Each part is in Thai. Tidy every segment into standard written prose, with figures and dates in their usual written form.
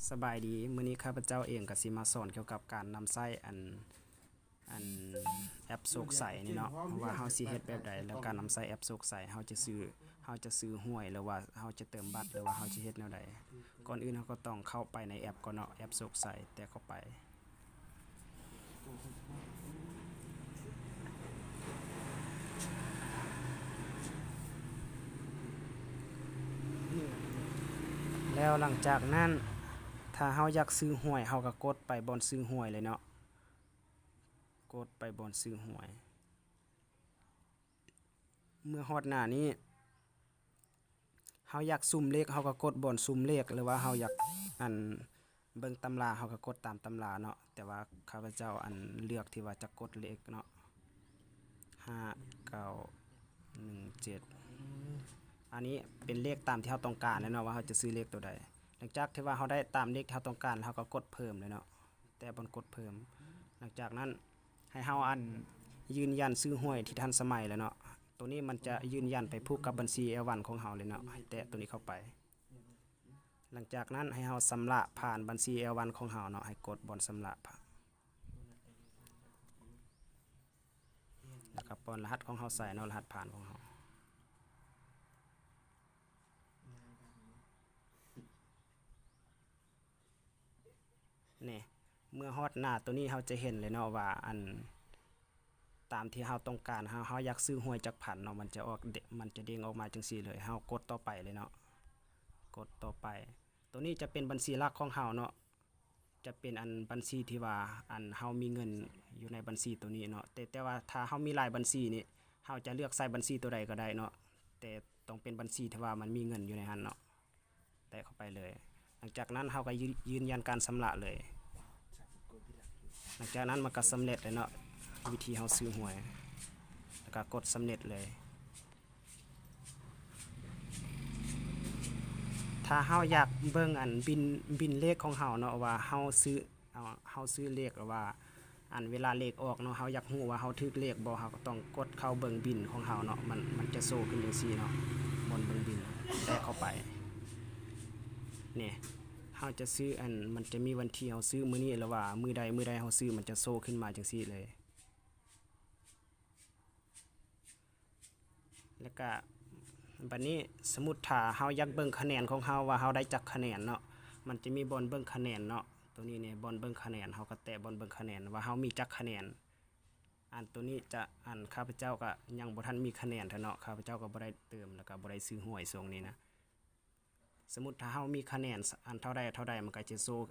สบายดีมื้อนี้ข้าพเจ้าเองก็สิมาสอนเกี่ยวกับการนำใช้อันแอปโศกใสนี่เนาะว่าเฮาสิเฮ็ดแบบใดแล้วการนำใช้แอปโศกใสเฮาจะซื้อหวยหรือว่าเฮาจะเติมบัตรหรือว่าเฮาจะเฮ็ดแนวใดก่อนอื่นเฮาก็ต้องเข้าไปในแอปก่อนเนาะแอปโศกใสแต่เข้าไปแล้วหลังจากนั้นถ้าเฮาอยากซื้อหวยเฮาก็กดไปบ่อนซื้อหวยเลยเนาะกดไปบ่อนซื้อหวยเมื่อฮอดหน้านี้เฮาอยากสุ่มเลขเฮาก็กดบ่อนสุ่มเลขหรือว่าเฮาอยากอันเบิ่งตำราเฮาก็กดตามตำราเนาะแต่ว่าข้าพเจ้าเลือกที่ว่าจะกดเลขเนาะ5 9 1 7อันนี้เป็นเลขตามที่เฮาต้องการแล้วเนาะว่าเฮาจะซื้อเลขตัวใดหลังจากที่ว่าเฮาได้ตามเลขที่เฮาต้องการเฮาก็กดเพิ่มเลยเนาะแต่บ่กดเพิ่มหลังจากนั้นให้เฮายืนยันซื้อหวยที่ทันสมัยแล้วเนาะตัวนี้มันจะยืนยันไปผูกกับบัญชี L1 ของเฮาเลยเนาะให้แตะตัวนี้เข้าไปหลังจากนั้นให้เฮาชำระผ่านบัญชี L1 ของเฮาเนาะให้กดบ่อนชำระแล้วก็ป้อนรหัสของเฮาใส่เนาะรหัสผ่านของเฮานี่เมื่อฮอดหน้าตัวนี้เฮาจะเห็นเลยเนาะว่าตามที่เฮาต้องการเฮาอยากซื้อหวยจักพันเนาะมันจะเด้งออกมาจังซี่เลยเฮากดต่อไปเลยเนาะกดต่อไปตัวนี้จะเป็นบัญชีหลักของเฮาเนาะจะเป็นบัญชีที่ว่าเฮามีเงินอยู่ในบัญชีตัวนี้เนาะแต่ว่าถ้าเฮามีหลายบัญชีนี่เฮาจะเลือกใส่บัญชีตัวใดก็ได้เนาะแต่ต้องเป็นบัญชีที่ว่ามันมีเงินอยู่ในหันเนาะแตะเข้าไปเลยหลังจากนั้นเฮาก็ยืนยันการชำระเลยหลังจากนั้นมันก็สำเร็จเลยเนาะวิธีเฮาซื้อหวยแล้วก็กดสำเร็จเลยถ้าเฮาอยากเบิ่งบินเลขของเฮาเนาะว่าเฮาซื้อเลขหรือว่าเวลาเลขออกเนาะเฮาอยากฮู้ว่าเฮาถูกเลขบ่เฮาก็ต้องกดเข้าเบิ่งบินของเฮาเนาะมันจะโชว์ขึ้นจังซี่เนาะบนเบิ่งบินแตะเข้าไปนี่เฮาจะซื้อมันจะมีวันที่เฮาซื้อมื้อนี้หรือว่ามื้อใดเฮาซื้อมันจะโชว์ขึ้นมาจังซี่เลยแล้วก็บัดนี้สมมุติถ้าเฮาอยากเบิ่งคะแนนของเฮาว่าเฮาได้จักคะแนนเนาะมันจะมีบ่อนเบิ่งคะแนนเนาะตัวนี้เนี่ยบ่อนเบิ่งคะแนนเฮาก็แตะบ่อนเบิ่งคะแนนว่าเฮามีจักคะแนนตัวนี้จะข้าพเจ้าก็ยังบ่ทันมีคะแนนเนาะข้าพเจ้าก็บ่ได้เติมแล้วก็บ่ได้ซื้อหวยช่วงนี้นะสมมุติถ้าเฮามีคะแนนเท่าใดมันก็จะโชว์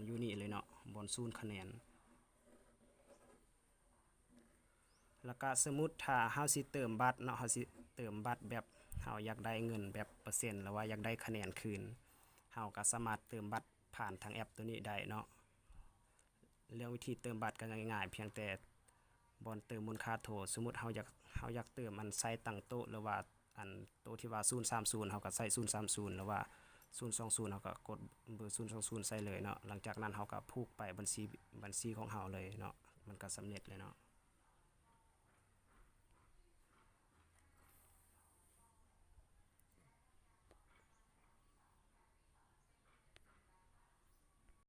อยู่นี่เลยเนาะบ่อน0คะแนนแล้วก็สมมุติถ้าเฮาสิเติมบัตรเนาะเฮาสิเติมบัตรแบบเฮาอยากได้เงินแบบเปอร์เซ็นต์หรือว่าอยากได้คะแนนคืนเฮาก็สามารถเติมบัตรผ่านทางแอปตัวนี้ได้เนาะเรื่องวิธีเติมบัตรก็ง่ายๆเพียงแต่บ่อนเติมมูลค่าโทรสมมุติเฮาอยากเติมใส่ตั้งโต๊ะหรือว่าโต๊ะที่ว่า030เฮาก็ใส่030หรือว่า020เฮาก็กดเบอร์020ใส่เลยเนาะหลังจากนั้นเฮาก็ผูกไปบัญชีของเฮาเลยเนาะมันก็สำเร็จเลยเนาะ